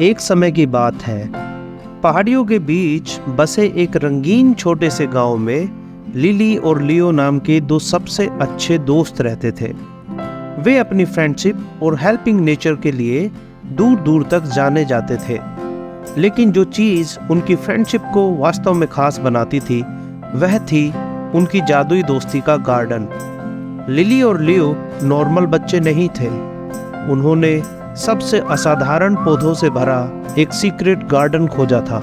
एक समय की बात है। पहाड़ियों के बीच बसे एक रंगीन छोटे से गांव में लिली और लियो नाम के दो सबसे अच्छे दोस्त रहते थे। वे अपनी फ्रेंडशिप और हेल्पिंग नेचर के लिए दूर दूर तक जाने जाते थे, लेकिन जो चीज़ उनकी फ्रेंडशिप को वास्तव में खास बनाती थी वह थी उनकी जादुई दोस्ती का गार्डन। लिली और लियो नॉर्मल बच्चे नहीं थे। उन्होंने सबसे असाधारण पौधों से भरा एक सीक्रेट गार्डन खोजा था।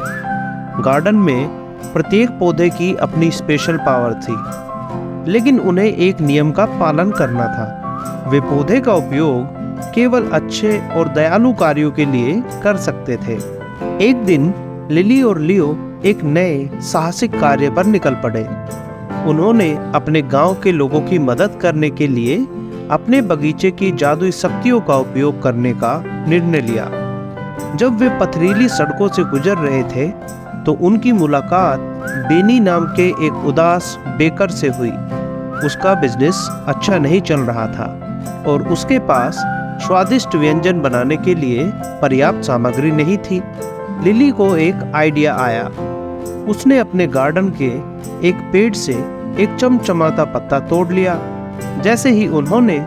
गार्डन में प्रत्येक पौधे की अपनी स्पेशल पावर थी, लेकिन उन्हें एक नियम का पालन करना था। वे पौधे का उपयोग केवल अच्छे और दयालु कार्यों के लिए कर सकते थे। एक दिन लिली और लियो एक नए साहसिक कार्य पर निकल पड़े। उन्होंने अपने गांव के लोगों की मदद करने के लिए अपने बगीचे की जादुई शक्तियों का उपयोग करने का निर्णय लिया। जब वे पथरीली सड़कों से गुजर रहे थे तो उनकी मुलाकात बेनी नाम के एक उदास बेकर से हुई। उसका बिजनेस अच्छा नहीं चल रहा था और उसके पास स्वादिष्ट व्यंजन बनाने के लिए पर्याप्त सामग्री नहीं थी। लिली को एक आइडिया आया। उसने अपने गार्डन के एक पेड़ से एक चमचमाता पत्ता तोड़ लिया। जैसे ही उन्होंने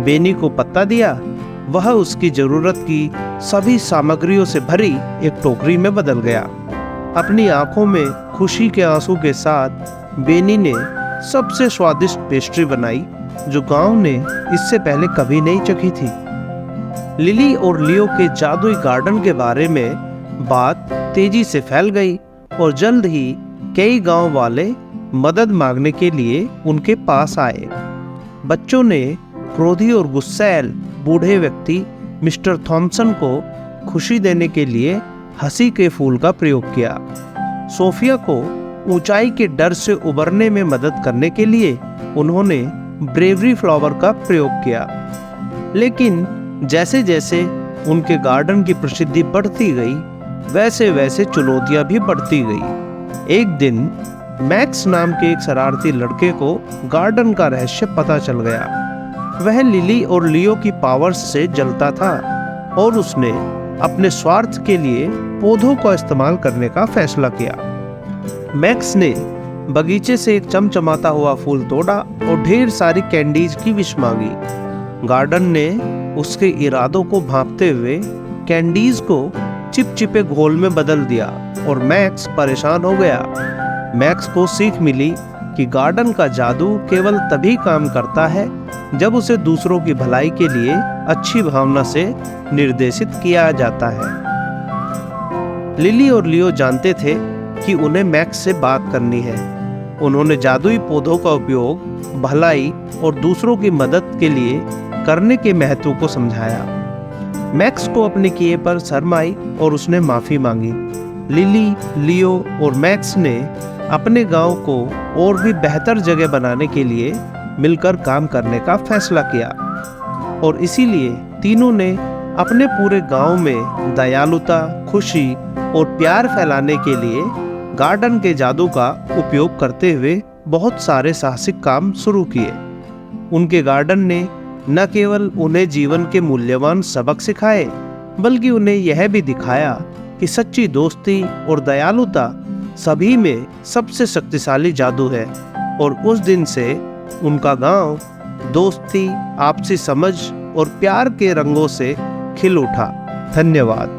बेनी को पत्ता दिया, वह उसकी जरूरत की सभी सामग्रियों से भरी एक टोकरी में बदल गया। अपनी आंखों में खुशी के आंसू के साथ बेनी ने सबसे स्वादिष्ट पेस्ट्री बनाई जो गांव ने इससे पहले कभी नहीं चखी थी। लिली और लियो के जादुई गार्डन के बारे में बात तेजी से फैल गई और जल्द ही कई गांव वाले मदद मांगने के लिए उनके पास आए। बच्चों ने क्रोधी और गुस्सैल बूढ़े व्यक्ति मिस्टर थॉमसन को खुशी देने के लिए हंसी के फूल का प्रयोग किया। सोफिया को ऊंचाई के डर से उबरने में मदद करने के लिए उन्होंने ब्रेवरी फ्लावर का प्रयोग किया। लेकिन जैसे जैसे उनके गार्डन की प्रसिद्धि बढ़ती गई, वैसे वैसे चुनौतियां भी बढ़ती गई। एक दिन मैक्स नाम के एक शरारती लड़के को गार्डन का रहस्य पता चल गया। वह लिली और लियो की पावर्स से जलता था और उसने अपने स्वार्थ के लिए पौधों का इस्तेमाल करने का फैसला किया। मैक्स ने बगीचे से एक चमचमाता हुआ फूल तोड़ा और ढेर सारी कैंडीज की विश मांगी। गार्डन ने उसके इरादों को भांपते हुए कैंडीज को चिपचिपे घोल में बदल दिया और मैक्स परेशान हो गया। मैक्स को सीख मिली कि गार्डन का जादू केवल तभी काम करता है जब उसे दूसरों की भलाई के लिए अच्छी भावना से निर्देशित किया जाता है। लिली और लियो जानते थे कि उन्हें मैक्स से बात करनी है। उन्होंने जादुई पौधों का उपयोग भलाई और दूसरों की मदद के लिए करने के महत्व को समझाया। मैक्स को अपने किए पर शर्म आई और उसने माफी मांगी। लिली, लियो और मैक्स ने अपने गांव को और भी बेहतर जगह बनाने के लिए मिलकर काम करने का फैसला किया और इसीलिए तीनों ने अपने पूरे गांव में दयालुता, खुशी और प्यार फैलाने के लिए गार्डन के जादू का उपयोग करते हुए बहुत सारे साहसिक काम शुरू किए। उनके गार्डन ने न केवल उन्हें जीवन के मूल्यवान सबक सिखाए, बल्कि उन्हें यह भी दिखाया कि सच्ची दोस्ती और दयालुता सभी में सबसे शक्तिशाली जादू है। और उस दिन से उनका गांव दोस्ती, आपसी समझ और प्यार के रंगों से खिल उठा। धन्यवाद।